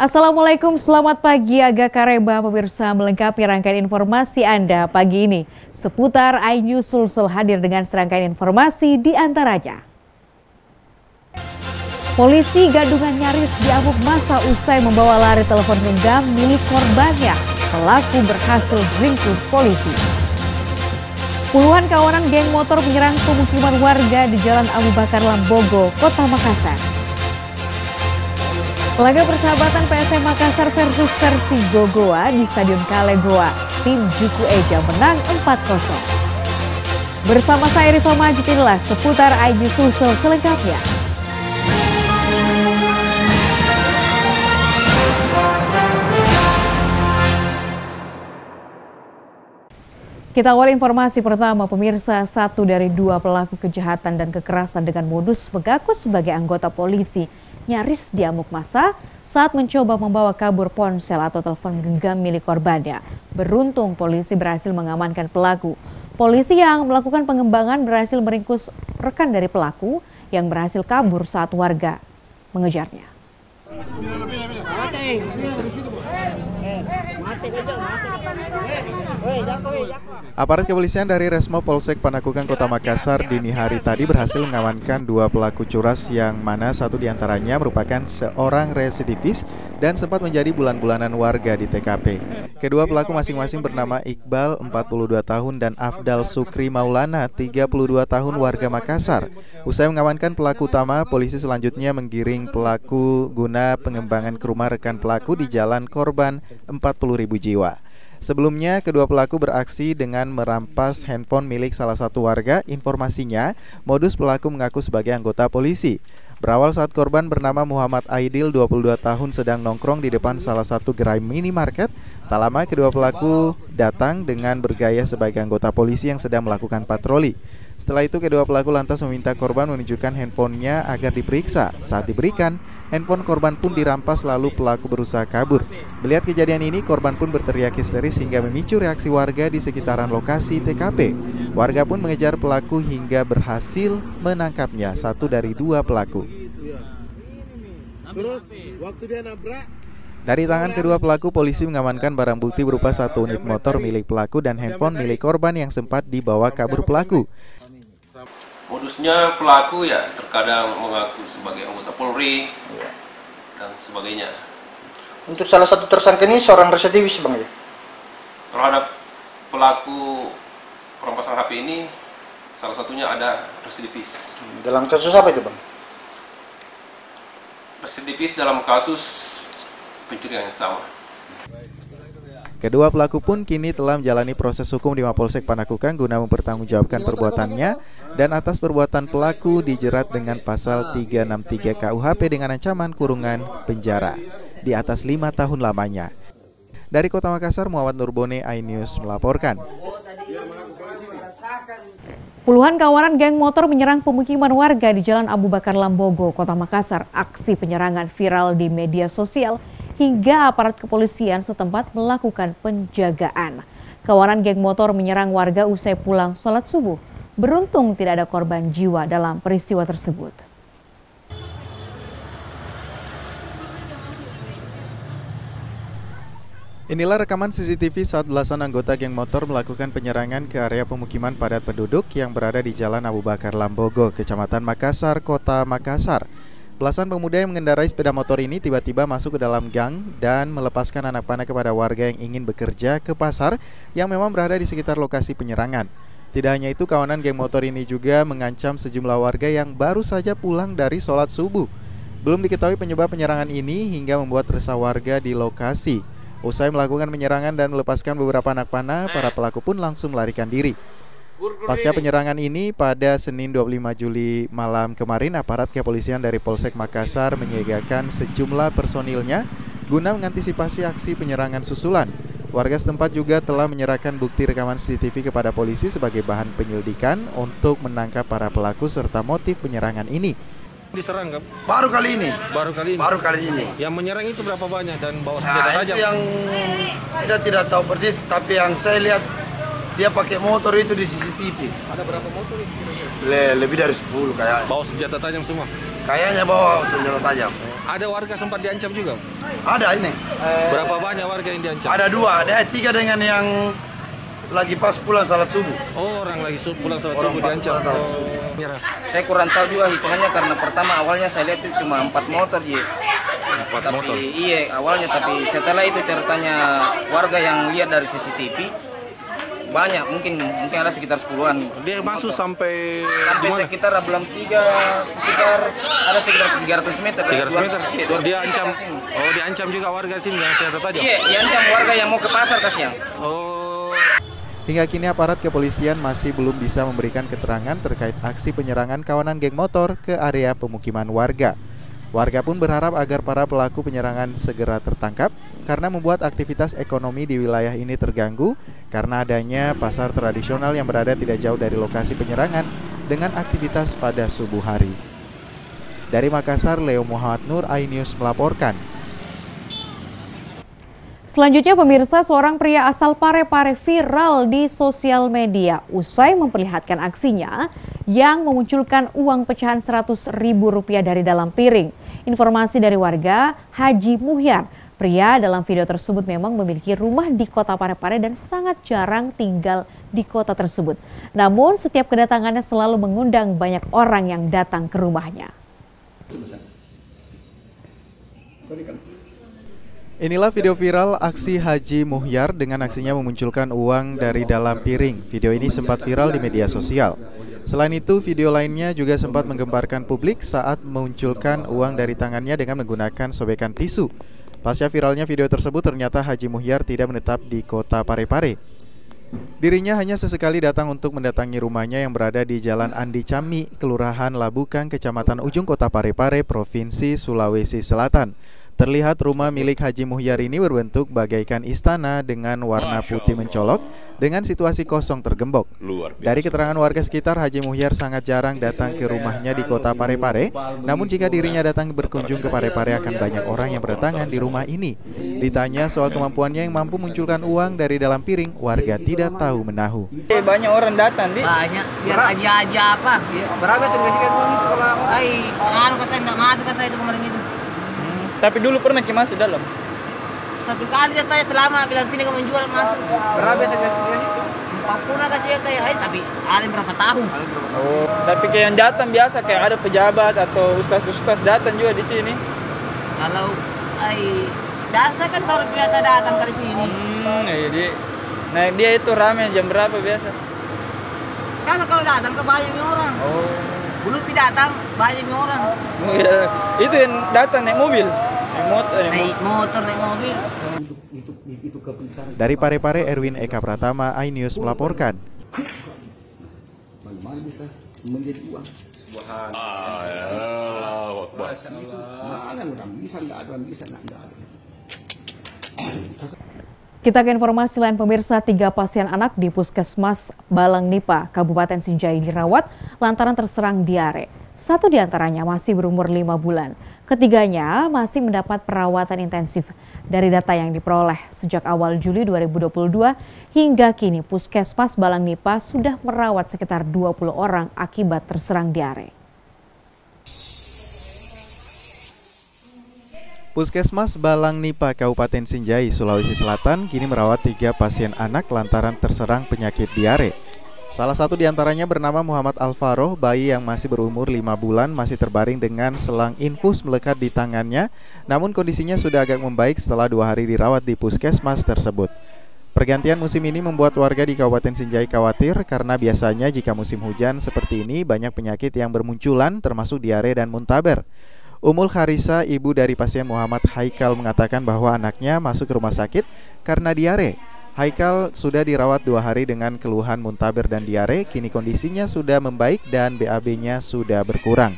Assalamualaikum, selamat pagi Aga Kareba pemirsa, melengkapi rangkaian informasi Anda pagi ini. Seputar iNews Sulsel hadir dengan serangkaian informasi di antaranya. Polisi gadungan nyaris diamuk massa usai membawa lari telepon genggam milik korbannya. Pelaku berhasil diringkus polisi. Puluhan kawanan geng motor menyerang pemukiman warga di Jalan Abu Bakar Lambogo, Kota Makassar. Laga persahabatan PSM Makassar versus Persigo Goa di Stadion Kale Goa. Tim Juku Eja menang 4-0. Bersama saya Rifa Majid, inilah seputar iNews Sulsel selengkapnya. Kita awali informasi pertama, pemirsa. Satu dari dua pelaku kejahatan dan kekerasan dengan modus mengaku sebagai anggota polisi nyaris diamuk massa saat mencoba membawa kabur ponsel atau telepon genggam milik korbannya. Beruntung polisi berhasil mengamankan pelaku. Polisi yang melakukan pengembangan berhasil meringkus rekan dari pelaku yang berhasil kabur saat warga mengejarnya. Aparat kepolisian dari Resmo Polsek Panakukang Kota Makassar dini hari tadi berhasil mengamankan dua pelaku curas yang mana satu diantaranya merupakan seorang residivis dan sempat menjadi bulan-bulanan warga di TKP. Kedua pelaku masing-masing bernama Iqbal 42 tahun dan Afdal Sukri Maulana 32 tahun warga Makassar. Usai mengamankan pelaku utama, polisi selanjutnya menggiring pelaku guna pengembangan ke rumah rekan pelaku di jalan korban 40.000 jiwa. Sebelumnya, kedua pelaku beraksi dengan merampas handphone milik salah satu warga. Informasinya, modus pelaku mengaku sebagai anggota polisi. Berawal saat korban bernama Muhammad Aidil, 22 tahun, sedang nongkrong di depan salah satu gerai minimarket. Tak lama, kedua pelaku datang dengan bergaya sebagai anggota polisi yang sedang melakukan patroli. Setelah itu, kedua pelaku lantas meminta korban menunjukkan handphonenya agar diperiksa. Saat diberikan, handphone korban pun dirampas lalu pelaku berusaha kabur. Melihat kejadian ini, korban pun berteriak histeris hingga memicu reaksi warga di sekitaran lokasi TKP. Warga pun mengejar pelaku hingga berhasil menangkapnya, satu dari dua pelaku. Dari tangan kedua pelaku, polisi mengamankan barang bukti berupa satu unit motor milik pelaku dan handphone milik korban yang sempat dibawa kabur pelaku. Modusnya pelaku ya terkadang mengaku sebagai anggota Polri dan sebagainya. Untuk salah satu tersangka ini seorang residivis, Bang, ya? Terhadap pelaku perampasan HP ini salah satunya ada residivis. Dalam kasus apa itu, Bang? Residivis dalam kasus pencurian yang sama. Kedua pelaku pun kini telah menjalani proses hukum di Mapolsek Panakukang guna mempertanggungjawabkan perbuatannya, dan atas perbuatan pelaku dijerat dengan pasal 363 KUHP dengan ancaman kurungan penjara di atas 5 tahun lamanya. Dari Kota Makassar, Muhammad Nurbone, iNews melaporkan. Puluhan kawanan geng motor menyerang pemukiman warga di Jalan Abu Bakar Lambogo, Kota Makassar. Aksi penyerangan viral di media sosial hingga aparat kepolisian setempat melakukan penjagaan. Kawanan geng motor menyerang warga usai pulang sholat subuh. Beruntung tidak ada korban jiwa dalam peristiwa tersebut. Inilah rekaman CCTV saat belasan anggota geng motor melakukan penyerangan ke area pemukiman padat penduduk yang berada di Jalan Abu Bakar Lambogo, Kecamatan Makassar, Kota Makassar. Belasan pemuda yang mengendarai sepeda motor ini tiba-tiba masuk ke dalam gang dan melepaskan anak panah kepada warga yang ingin bekerja ke pasar yang memang berada di sekitar lokasi penyerangan. Tidak hanya itu, kawanan geng motor ini juga mengancam sejumlah warga yang baru saja pulang dari sholat subuh. Belum diketahui penyebab penyerangan ini hingga membuat resah warga di lokasi. Usai melakukan penyerangan dan melepaskan beberapa anak panah, para pelaku pun langsung melarikan diri. Pasca penyerangan ini, pada Senin 25 Juli malam kemarin, aparat kepolisian dari Polsek Makassar menyiagakan sejumlah personilnya guna mengantisipasi aksi penyerangan susulan. Warga setempat juga telah menyerahkan bukti rekaman CCTV kepada polisi sebagai bahan penyelidikan untuk menangkap para pelaku serta motif penyerangan ini. Diserang kan? Baru kali ini. Baru kali ini. Yang menyerang itu berapa banyak dan bawa senjata tajam? Itu yang kita tidak tahu persis, tapi yang saya lihat Dia pakai motor itu di CCTV. Ada berapa motor itu kira-kira? Lebih dari 10 kayaknya. Bawa senjata tajam semua? Kayaknya bawa senjata tajam. Ada warga sempat diancam juga? Ada ini. Berapa banyak warga yang diancam? Ada 2, ada 3 dengan yang lagi pas pulang salat subuh. Oh, orang lagi pulang salat Orang subuh pas diancam. pulang salat subuh. Saya kurang tahu juga hitungannya karena pertama awalnya saya lihat itu cuma 4 motor ya. 4 motor? Iya awalnya, tapi setelah itu ceritanya warga yang lihat dari CCTV banyak, mungkin ada sekitar 10-an. Dia masuk sampai sekitar belum 3, ada sekitar 300 meter. 300 meter? Dia ancam, diancam juga warga sini dengan senjata tajam? Iya, diancam warga yang mau ke pasar kasihan. Oh. Hingga kini aparat kepolisian masih belum bisa memberikan keterangan terkait aksi penyerangan kawanan geng motor ke area pemukiman warga. Warga pun berharap agar para pelaku penyerangan segera tertangkap karena membuat aktivitas ekonomi di wilayah ini terganggu karena adanya pasar tradisional yang berada tidak jauh dari lokasi penyerangan dengan aktivitas pada subuh hari. Dari Makassar, Leo Muhammad Nur, iNews melaporkan. Selanjutnya pemirsa, seorang pria asal Parepare viral di sosial media usai memperlihatkan aksinya yang memunculkan uang pecahan Rp100.000 dari dalam piring. Informasi dari warga, Haji Muhyar, pria dalam video tersebut memang memiliki rumah di kota Parepare dan sangat jarang tinggal di kota tersebut. Namun setiap kedatangannya selalu mengundang banyak orang yang datang ke rumahnya. Inilah video viral aksi Haji Muhyar dengan aksinya memunculkan uang dari dalam piring. Video ini sempat viral di media sosial. Selain itu, video lainnya juga sempat menggemparkan publik saat memunculkan uang dari tangannya dengan menggunakan sobekan tisu. Pasca viralnya video tersebut, ternyata Haji Muhyar tidak menetap di kota Parepare. Dirinya hanya sesekali datang untuk mendatangi rumahnya yang berada di Jalan Andi Cami, Kelurahan Labukang, Kecamatan Ujung Kota Parepare, Provinsi Sulawesi Selatan. Terlihat rumah milik Haji Muhyar ini berbentuk bagaikan istana dengan warna putih mencolok dengan situasi kosong tergembok. Dari keterangan warga sekitar, Haji Muhyar sangat jarang datang ke rumahnya di kota Parepare. Namun jika dirinya datang berkunjung ke Parepare akan banyak orang yang berdatangan di rumah ini. Ditanya soal kemampuannya yang mampu munculkan uang dari dalam piring, warga tidak tahu menahu. Banyak orang datang, Di. Banyak, biar aja apa. Berapa sih dikasihkan uang itu kalau Saya enggak masuk ke saya itu kemarin itu. Tapi dulu pernah masuk dalam. Satu kali saya selama bilang sini kamu jual masuk. Berapa sih dikasih? 40 kasih ya kayak tapi ada berapa tahun. Oh, tapi kayak yang datang biasa kayak ada pejabat atau ustaz-ustaz datang juga di sini. Kalau dasar kan sore biasa datang ke sini. Iya, nah dia itu ramai jam berapa biasa? Karena kalau datang ke banyak orang. Oh. Belum datang banyak orang. Oh, iya. Itu yang datang naik mobil, naik motor, naik mobil. Dari Parepare, Erwin Eka Pratama, iNews melaporkan. Bagaimana bisa menjadi uang? Subhanallah. Mana orang bisa, nggak ada orang bisa, nggak ada. Kita ke informasi lain pemirsa, 3 pasien anak di Puskesmas Balang Nipa, Kabupaten Sinjai dirawat lantaran terserang diare. 1 diantaranya masih berumur 5 bulan. Ketiganya masih mendapat perawatan intensif. Dari data yang diperoleh sejak awal Juli 2022 hingga kini Puskesmas Balang Nipa sudah merawat sekitar 20 orang akibat terserang diare. Puskesmas Balang Nipa, Kabupaten Sinjai, Sulawesi Selatan kini merawat 3 pasien anak lantaran terserang penyakit diare. Salah satu diantaranya bernama Muhammad Alvaro, bayi yang masih berumur 5 bulan masih terbaring dengan selang infus melekat di tangannya, namun kondisinya sudah agak membaik setelah 2 hari dirawat di puskesmas tersebut. Pergantian musim ini membuat warga di Kabupaten Sinjai khawatir karena biasanya jika musim hujan seperti ini banyak penyakit yang bermunculan termasuk diare dan muntaber. Umul Kharisa, ibu dari pasien Muhammad Haikal, mengatakan bahwa anaknya masuk ke rumah sakit karena diare. Haikal sudah dirawat 2 hari dengan keluhan muntaber dan diare. Kini kondisinya sudah membaik dan BAB-nya sudah berkurang.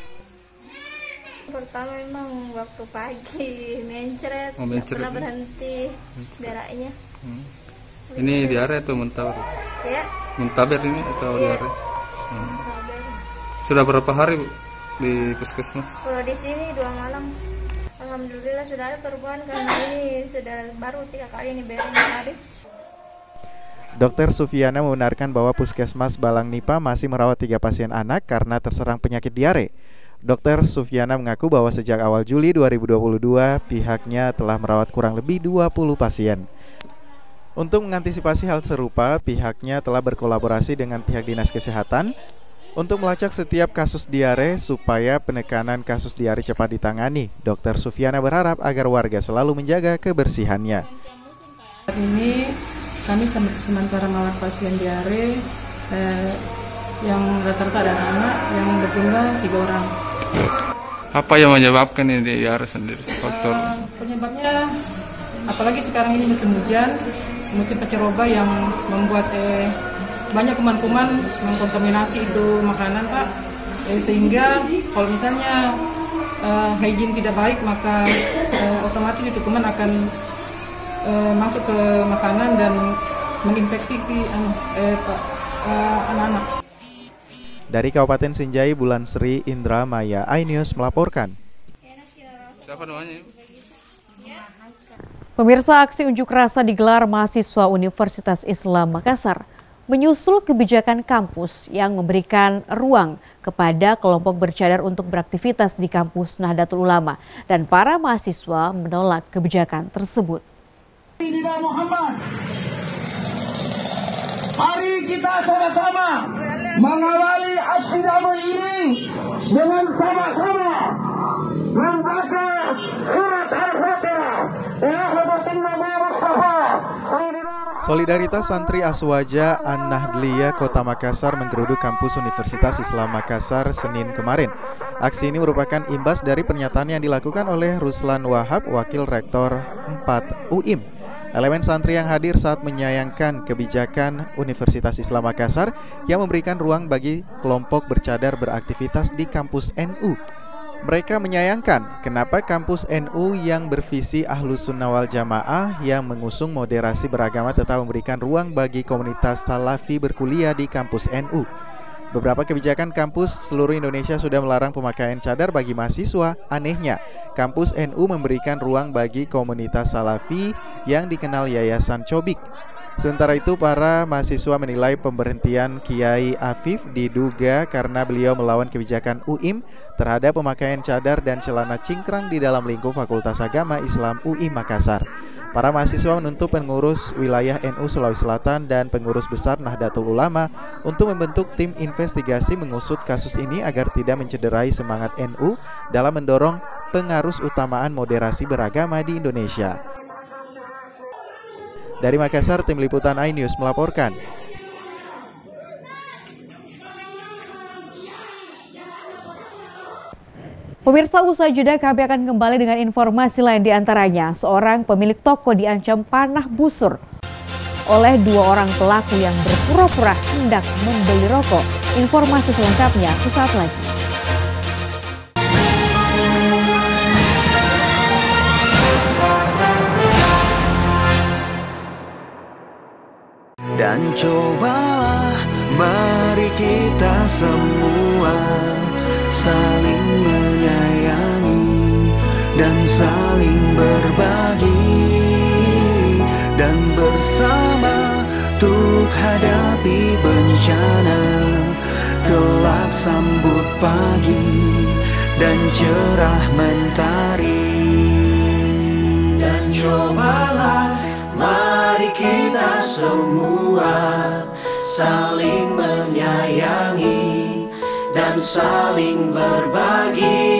Pertama memang waktu pagi mencret, pernah berhenti darahnya. Ini diare atau muntaber? Ya. Muntaber ini atau diare? Sudah berapa hari, Bu, di puskesmas? Kalau di sini 2 malam. Alhamdulillah sudah ada perubahan karena ini sudah baru 3 kali ini beri hari. Dr. Sufiana membenarkan bahwa Puskesmas Balang Nipa masih merawat 3 pasien anak karena terserang penyakit diare. Dr. Sufiana mengaku bahwa sejak awal Juli 2022 pihaknya telah merawat kurang lebih 20 pasien. Untuk mengantisipasi hal serupa, pihaknya telah berkolaborasi dengan pihak Dinas Kesehatan untuk melacak setiap kasus diare supaya penekanan kasus diare cepat ditangani. Dr. Sufiana berharap agar warga selalu menjaga kebersihannya. Saat ini kami sementara merawat pasien diare yang rata-rata ada anak yang berjumlah 3 orang. Apa yang menyebabkan ini diare sendiri? Faktor penyebabnya apalagi sekarang ini musim hujan, musim pancaroba yang membuat banyak kuman-kuman mengkontaminasi itu makanan, Pak. Sehingga kalau misalnya hygiene tidak baik, maka otomatis itu kuman akan masuk ke makanan dan menginfeksi anak-anak. Dari Kabupaten Sinjai, Bulan Sri Indra Maya, iNews melaporkan. Siapa namanya? Pemirsa, aksi unjuk rasa digelar mahasiswa Universitas Islam Makassar menyusul kebijakan kampus yang memberikan ruang kepada kelompok bercadar untuk beraktivitas di kampus Nahdlatul Ulama, dan para mahasiswa menolak kebijakan tersebut. Muhammad, mari kita sama-sama mengawali aksi damai ini dengan sama-sama membaca surat Al-Fatihah. Solidaritas Santri Aswaja An-Nahdliyah Kota Makassar menggeruduk kampus Universitas Islam Makassar Senin kemarin. Aksi ini merupakan imbas dari pernyataan yang dilakukan oleh Ruslan Wahab, Wakil Rektor 4 UIM. Elemen santri yang hadir saat menyayangkan kebijakan Universitas Islam Makassar yang memberikan ruang bagi kelompok bercadar beraktivitas di kampus NU. Mereka menyayangkan kenapa kampus NU yang bervisi Ahlus Sunnah wal Jamaah yang mengusung moderasi beragama tetap memberikan ruang bagi komunitas Salafi berkuliah di kampus NU. Beberapa kebijakan kampus seluruh Indonesia sudah melarang pemakaian cadar bagi mahasiswa. Anehnya, kampus NU memberikan ruang bagi komunitas Salafi yang dikenal Yayasan Cobik. Sementara itu, para mahasiswa menilai pemberhentian Kiai Afif diduga karena beliau melawan kebijakan UIM terhadap pemakaian cadar dan celana cingkrang di dalam lingkup Fakultas Agama Islam UIM Makassar. Para mahasiswa menuntut pengurus wilayah NU Sulawesi Selatan dan pengurus besar Nahdlatul Ulama untuk membentuk tim investigasi mengusut kasus ini agar tidak mencederai semangat NU dalam mendorong pengarus utamaan moderasi beragama di Indonesia. Dari Makassar, tim liputan iNews melaporkan. Pemirsa, usai jeda kami akan kembali dengan informasi lain, diantaranya seorang pemilik toko diancam panah busur oleh 2 orang pelaku yang berpura-pura hendak membeli rokok. Informasi selengkapnya sesaat lagi. Dan cobalah mari kita semua saling menyayangi dan saling berbagi, dan bersama untuk hadapi bencana, kelak sambut pagi dan cerah mentari. Dan cobalah mari kita semua saling menyayangi dan saling berbagi,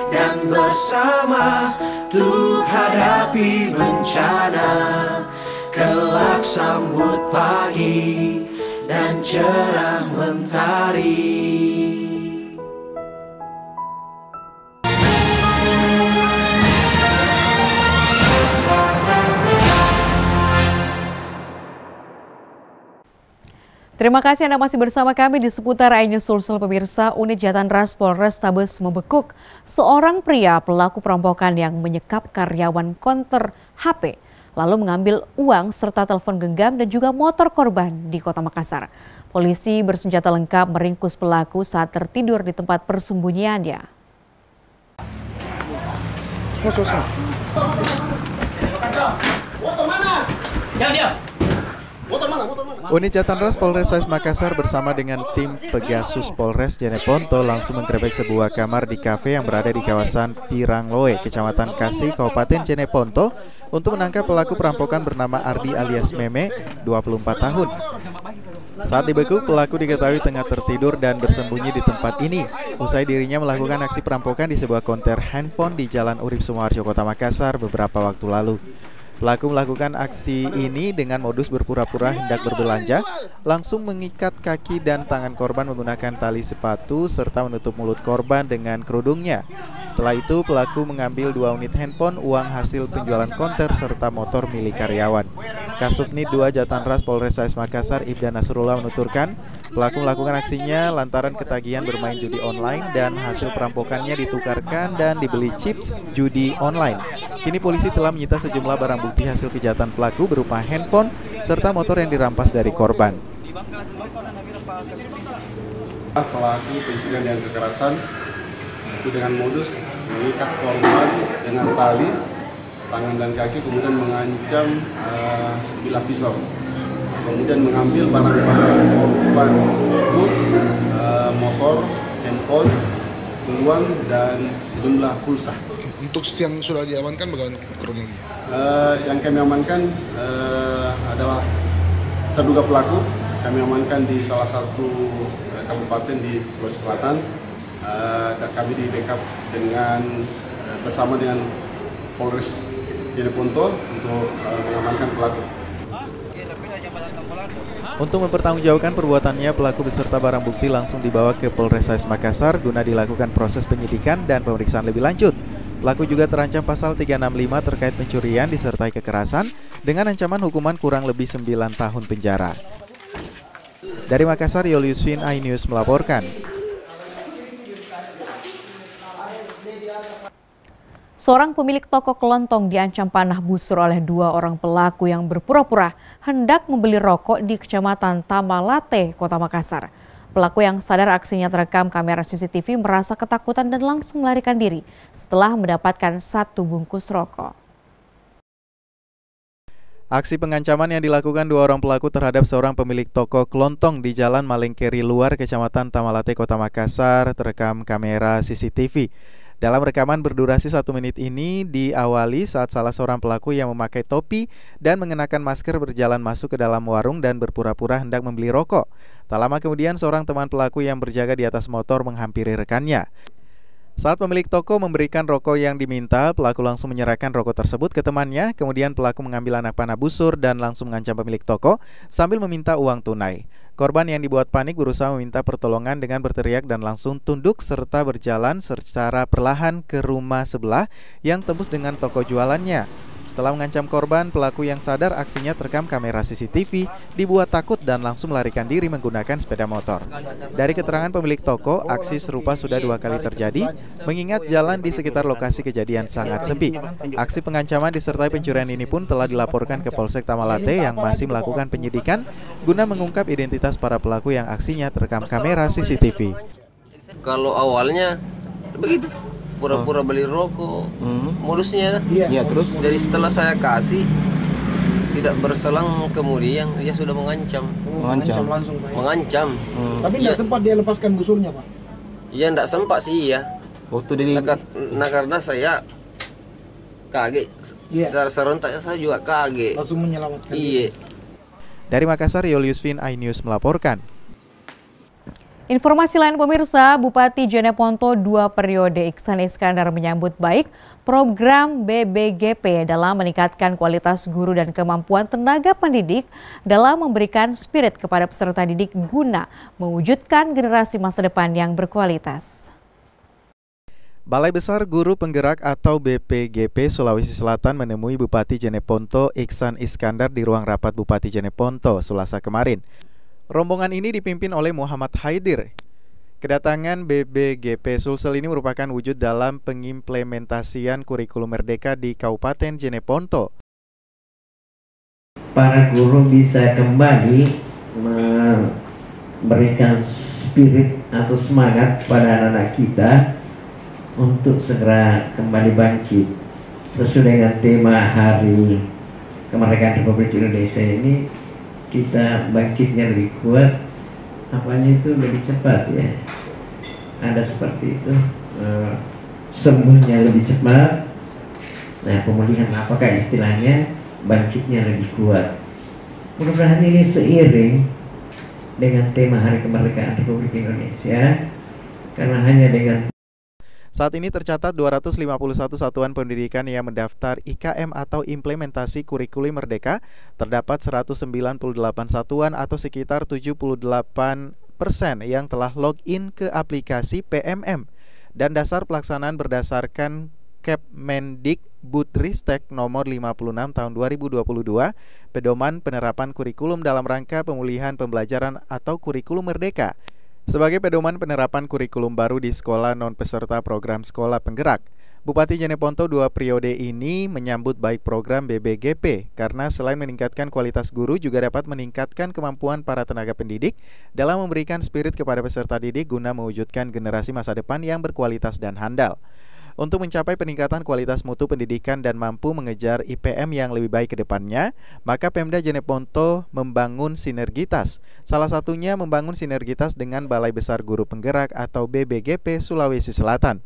dan bersama untuk hadapi bencana, kelak sambut pagi dan cerah mentari. Terima kasih Anda masih bersama kami di seputar iNews Sulsel. Pemirsa, unit Jatan Ras Polrestabes membekuk seorang pria pelaku perampokan yang menyekap karyawan konter HP, lalu mengambil uang serta telepon genggam dan juga motor korban di Kota Makassar. Polisi bersenjata lengkap meringkus pelaku saat tertidur di tempat persembunyiannya. Foto mana? Diam. Unit Jatanras Polres Makassar bersama dengan tim Pegasus Polres Jeneponto langsung menggerebek sebuah kamar di kafe yang berada di kawasan Pirangloe, Kecamatan Kasih, Kabupaten Jeneponto untuk menangkap pelaku perampokan bernama Ardi alias Meme, 24 tahun. Saat dibekuk, pelaku diketahui tengah tertidur dan bersembunyi di tempat ini. Usai dirinya melakukan aksi perampokan di sebuah konter handphone di Jalan Urip Sumoharjo, Kota Makassar beberapa waktu lalu. Pelaku melakukan aksi ini dengan modus berpura-pura hendak berbelanja, langsung mengikat kaki dan tangan korban menggunakan tali sepatu serta menutup mulut korban dengan kerudungnya. Setelah itu, pelaku mengambil 2 unit handphone, uang hasil penjualan konter serta motor milik karyawan. Kasubnit 2 Jatanras Polres Makassar Ibda Nasrullah menuturkan, pelaku melakukan aksinya lantaran ketagihan bermain judi online dan hasil perampokannya ditukarkan dan dibeli chips judi online. Kini polisi telah menyita sejumlah barang bukti hasil kejahatan pelaku berupa handphone serta motor yang dirampas dari korban. Pelaku pencurian dan kekerasan itu dengan modus mengikat korban dengan tali tangan dan kaki, kemudian mengancam sebilah pisau, kemudian mengambil barang-barang korban itu motor, handphone, uang dan sejumlah pulsa. Untuk yang sudah diamankan bagaimana kronologi? Yang kami amankan adalah terduga pelaku. Kami amankan di salah satu kabupaten di Sulawesi Selatan. Dan kami di backup bersama dengan Polres Jeneponto untuk mengamankan pelaku. Untuk mempertanggungjawabkan perbuatannya, pelaku beserta barang bukti langsung dibawa ke Polres Makassar guna dilakukan proses penyidikan dan pemeriksaan lebih lanjut. Pelaku juga terancam pasal 365 terkait pencurian disertai kekerasan dengan ancaman hukuman kurang lebih 9 tahun penjara. Dari Makassar, Yoliusvin, iNews melaporkan. Seorang pemilik toko kelontong diancam panah busur oleh 2 orang pelaku yang berpura-pura hendak membeli rokok di Kecamatan Tamalate, Kota Makassar. Pelaku yang sadar aksinya terekam kamera CCTV merasa ketakutan dan langsung melarikan diri setelah mendapatkan 1 bungkus rokok. Aksi pengancaman yang dilakukan 2 orang pelaku terhadap seorang pemilik toko kelontong di Jalan Malengkeri Luar, Kecamatan Tamalate, Kota Makassar terekam kamera CCTV. Dalam rekaman berdurasi 1 menit ini diawali saat salah seorang pelaku yang memakai topi dan mengenakan masker berjalan masuk ke dalam warung dan berpura-pura hendak membeli rokok. Tak lama kemudian seorang teman pelaku yang berjaga di atas motor menghampiri rekannya. Saat pemilik toko memberikan rokok yang diminta, pelaku langsung menyerahkan rokok tersebut ke temannya. Kemudian pelaku mengambil anak panah busur dan langsung mengancam pemilik toko sambil meminta uang tunai. Korban yang dibuat panik berusaha meminta pertolongan dengan berteriak dan langsung tunduk serta berjalan secara perlahan ke rumah sebelah yang tembus dengan toko jualannya. Setelah mengancam korban, pelaku yang sadar aksinya terekam kamera CCTV dibuat takut dan langsung melarikan diri menggunakan sepeda motor. Dari keterangan pemilik toko, aksi serupa sudah 2 kali terjadi, mengingat jalan di sekitar lokasi kejadian sangat sepi. Aksi pengancaman disertai pencurian ini pun telah dilaporkan ke Polsek Tamalate yang masih melakukan penyidikan guna mengungkap identitas para pelaku yang aksinya terekam kamera CCTV. Kalau awalnya begitu, pura-pura beli rokok, modusnya. Iya, terus dari setelah saya kasih tidak berselang kemudian dia sudah mengancam langsung Pak. Mengancam. Tapi tidak sempat dia lepaskan busurnya, Pak. Iya, tidak sempat sih ya. Waktu dari karena saya kaget. Secara serentak saya juga kaget. Langsung menyelamatkan. Iya. Dari Makassar, Yoliusvin, iNews melaporkan. Informasi lain pemirsa, Bupati Jeneponto 2 periode Iksan Iskandar menyambut baik program BBGP dalam meningkatkan kualitas guru dan kemampuan tenaga pendidik dalam memberikan spirit kepada peserta didik guna mewujudkan generasi masa depan yang berkualitas. Balai Besar Guru Penggerak atau BPGP Sulawesi Selatan menemui Bupati Jeneponto Iksan Iskandar di ruang rapat Bupati Jeneponto Selasa kemarin. Rombongan ini dipimpin oleh Muhammad Haidir. Kedatangan BBGP Sulsel ini merupakan wujud dalam pengimplementasian kurikulum Merdeka di Kabupaten Jeneponto. Para guru bisa kembali memberikan spirit atau semangat pada anak-anak kita untuk segera kembali bangkit. Sesuai dengan tema Hari Kemerdekaan Republik Indonesia ini, kita bangkitnya lebih kuat, apanya itu lebih cepat ya. Ada seperti itu, sembuhnya lebih cepat. Nah, pemulihan apakah istilahnya, bangkitnya lebih kuat. Mudah-mudahan ini seiring dengan tema Hari Kemerdekaan Republik Indonesia, karena hanya dengan Saat ini tercatat 251 satuan pendidikan yang mendaftar IKM atau Implementasi Kurikulum Merdeka, terdapat 198 satuan atau sekitar 78% yang telah login ke aplikasi PMM, dan dasar pelaksanaan berdasarkan Kepmendikbudristek nomor 56 tahun 2022, pedoman penerapan kurikulum dalam rangka pemulihan pembelajaran atau kurikulum merdeka, sebagai pedoman penerapan kurikulum baru di sekolah non-peserta program sekolah penggerak. Bupati Jeneponto 2 periode ini menyambut baik program BBGP karena selain meningkatkan kualitas guru juga dapat meningkatkan kemampuan para tenaga pendidik dalam memberikan spirit kepada peserta didik guna mewujudkan generasi masa depan yang berkualitas dan handal. Untuk mencapai peningkatan kualitas mutu pendidikan dan mampu mengejar IPM yang lebih baik ke depannya, maka Pemda Jeneponto membangun sinergitas. Salah satunya membangun sinergitas dengan Balai Besar Guru Penggerak atau BBGP Sulawesi Selatan.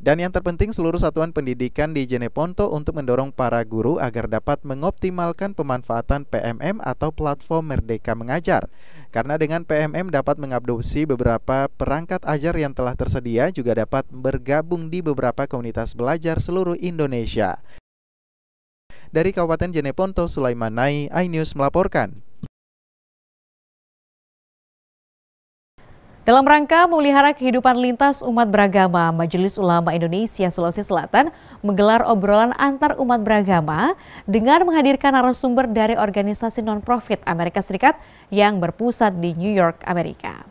Dan yang terpenting, seluruh satuan pendidikan di Jeneponto untuk mendorong para guru agar dapat mengoptimalkan pemanfaatan PMM atau platform Merdeka Mengajar. Karena dengan PMM dapat mengadopsi beberapa perangkat ajar yang telah tersedia, juga dapat bergabung di beberapa komunitas belajar seluruh Indonesia. Dari Kabupaten Jeneponto, Sulaiman Nai, iNews melaporkan. Dalam rangka memelihara kehidupan lintas umat beragama, Majelis Ulama Indonesia Sulawesi Selatan menggelar obrolan antar umat beragama dengan menghadirkan narasumber dari organisasi non-profit Amerika Serikat yang berpusat di New York, Amerika.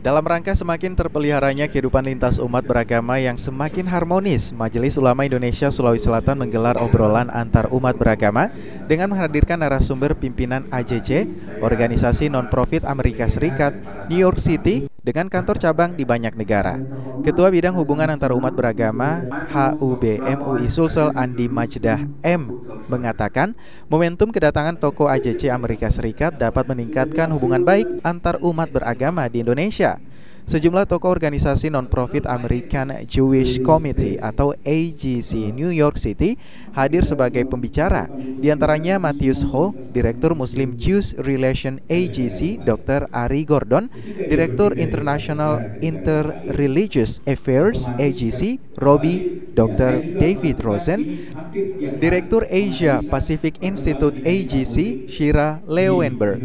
Dalam rangka semakin terpeliharanya kehidupan lintas umat beragama yang semakin harmonis, Majelis Ulama Indonesia Sulawesi Selatan menggelar obrolan antar umat beragama dengan menghadirkan narasumber pimpinan AJC, organisasi non-profit Amerika Serikat, New York City, dengan kantor cabang di banyak negara. Ketua Bidang Hubungan Antar Umat Beragama HUB MUI Sulsel Andi Majdah M mengatakan, momentum kedatangan tokoh AJC Amerika Serikat dapat meningkatkan hubungan baik antar umat beragama di Indonesia. Sejumlah tokoh organisasi non-profit American Jewish Committee atau AJC New York City hadir sebagai pembicara. Di antaranya Matthews Ho, Direktur Muslim Jews Relation AJC, Dr. Ari Gordon, Direktur International Interreligious Affairs AJC, Robbie, Dr. David Rosen, Direktur Asia Pacific Institute AJC, Shira Leeuwenberg.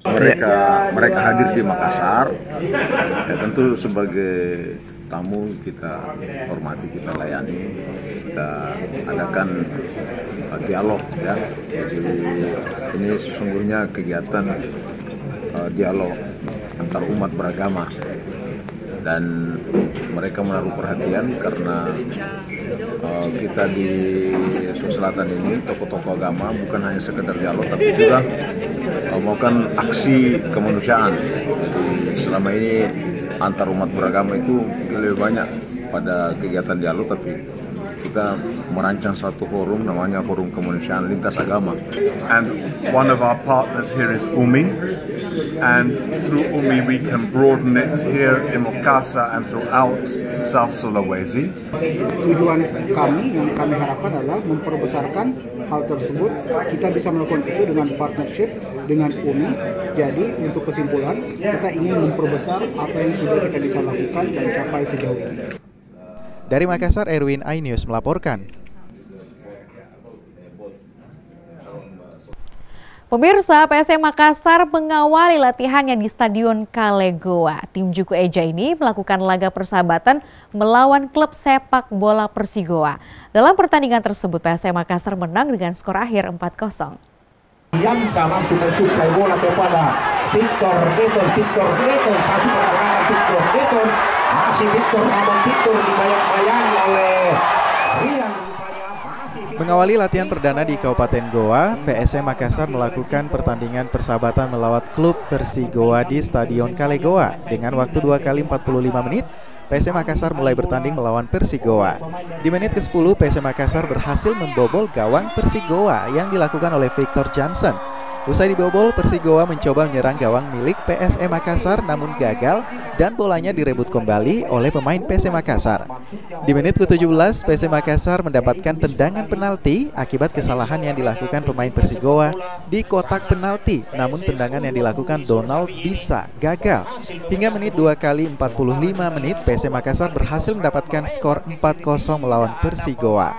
Mereka hadir di Makassar, ya tentu sebagai tamu kita hormati, kita layani, kita adakan dialog ya. Jadi ini sesungguhnya kegiatan dialog antar umat beragama, dan mereka menaruh perhatian karena kita di Sulawesi Selatan ini tokoh-tokoh agama bukan hanya sekedar dialog tapi juga melakukan aksi kemanusiaan. Jadi selama ini antar umat beragama itu lebih banyak pada kegiatan dialog, tapi kita merancang satu forum namanya Forum Kemanusiaan Lintas Agama. And one of our partners here is UMI, and through UMI we can broaden it here in Makassar and throughout South Sulawesi. Tujuan kami yang kami harapkan adalah memperbesarkan hal tersebut. Kita bisa melakukan itu dengan partnership dengan UMI. Jadi untuk kesimpulan, kita ingin memperbesar apa yang sudah kita bisa lakukan dan capai sejauh ini. Dari Makassar, Erwin, iNews melaporkan. Pemirsa, PSM Makassar mengawali latihannya di Stadion Kalegoa. Tim Juku Eja ini melakukan laga persahabatan melawan klub sepak bola Persigoa. Dalam pertandingan tersebut, PSM Makassar menang dengan skor akhir 4-0. Yang sama mensuplai bola kepada Victor Geton, satu pergerakan Victor Geton, masih Victor, namun Victor dibayang-bayangi oleh Rian. Mengawali latihan perdana di Kabupaten Goa, PSM Makassar melakukan pertandingan persahabatan melawan klub Persigoa di Stadion Kalegoa dengan waktu 2 kali 45 menit. PSM Makassar mulai bertanding melawan Persigoa. Di menit ke-10, PSM Makassar berhasil membobol gawang Persigoa yang dilakukan oleh Victor Johnson. Usai dibobol, Persigoa mencoba menyerang gawang milik PSM Makassar namun gagal dan bolanya direbut kembali oleh pemain PSM Makassar. Di menit ke-17, PSM Makassar mendapatkan tendangan penalti akibat kesalahan yang dilakukan pemain Persigoa di kotak penalti. Namun tendangan yang dilakukan Donald bisa gagal. Hingga menit 2 kali 45 menit, PSM Makassar berhasil mendapatkan skor 4-0 melawan Persigoa.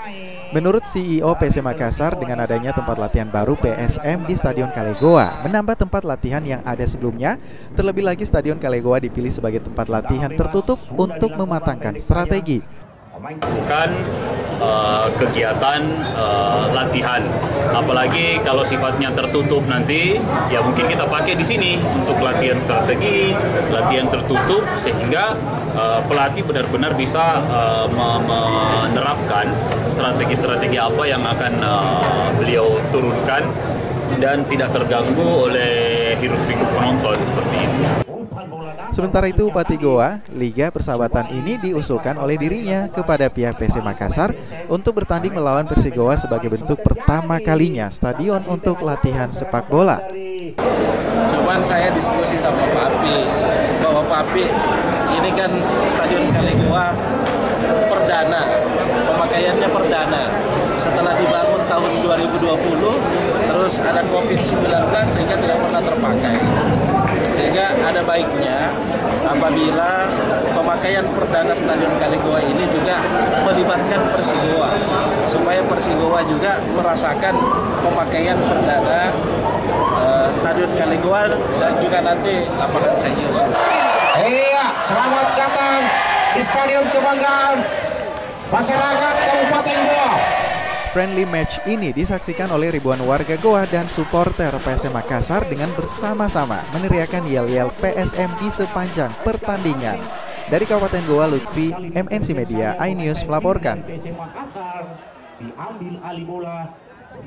Menurut CEO PSM Makassar, dengan adanya tempat latihan baru PSM di Stadion Kalegoa menambah tempat latihan yang ada sebelumnya. Terlebih lagi Stadion Kalegoa dipilih sebagai tempat latihan tertutup untuk mematangkan strategi. Bukan kegiatan latihan, apalagi kalau sifatnya tertutup nanti, ya mungkin kita pakai di sini untuk latihan strategi, latihan tertutup sehingga pelatih benar-benar bisa menerapkan strategi-strategi apa yang akan beliau turunkan dan tidak terganggu oleh hiruk-pikuk penonton seperti itu. Sementara itu, Bupati Goa, Liga Persahabatan ini diusulkan oleh dirinya kepada pihak PSM Makassar untuk bertanding melawan Persigoa sebagai bentuk pertama kalinya stadion untuk latihan sepak bola. Cuman saya diskusi sama Pak Api, bahwa Pak Api ini kan Stadion Kalegoa perdana, pemakaiannya perdana. Setelah dibangun tahun 2020, terus ada COVID-19 sehingga tidak pernah terpakai. Sehingga ada baiknya apabila pemakaian perdana Stadion Kalegoa ini juga melibatkan Persigoa, supaya Persigoa juga merasakan pemakaian perdana Stadion Kalegoa dan juga nanti lapangan Senyus. Iya, selamat datang di Stadion Kebanggaan Masyarakat Kabupaten Goa. Friendly match ini disaksikan oleh ribuan warga Goa dan supporter PSM Makassar dengan bersama-sama meneriakan yel-yel PSM di sepanjang pertandingan. Dari Kabupaten Goa, Lutfi, MNC Media, iNews melaporkan. PSM Makassar diambil alih bola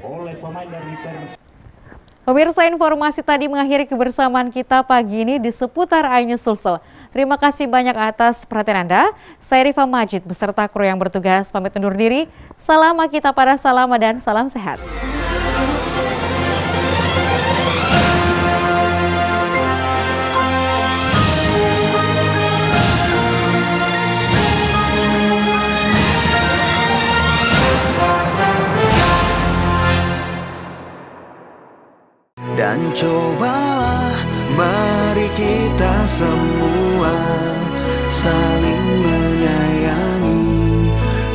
oleh pemain dari Pemirsa, informasi tadi mengakhiri kebersamaan kita pagi ini di seputar iNews Sulsel. Terima kasih banyak atas perhatian Anda. Saya Rifa Majid beserta kru yang bertugas pamit undur diri. Salam kita pada Salama dan salam sehat. Dan cobalah mari kita semua saling menyayangi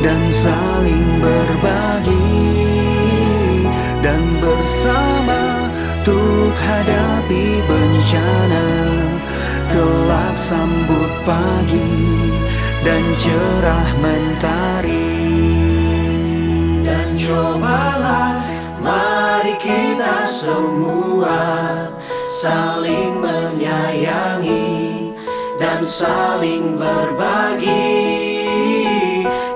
dan saling berbagi, dan bersama untuk hadapi bencana, kelak sambut pagi dan cerah mentari. Dan cobalah mari kita semua saling menyayangi dan saling berbagi,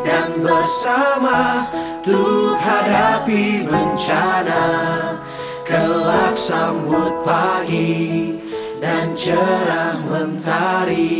dan bersama untuk hadapi bencana, kelak sambut pagi dan cerah mentari.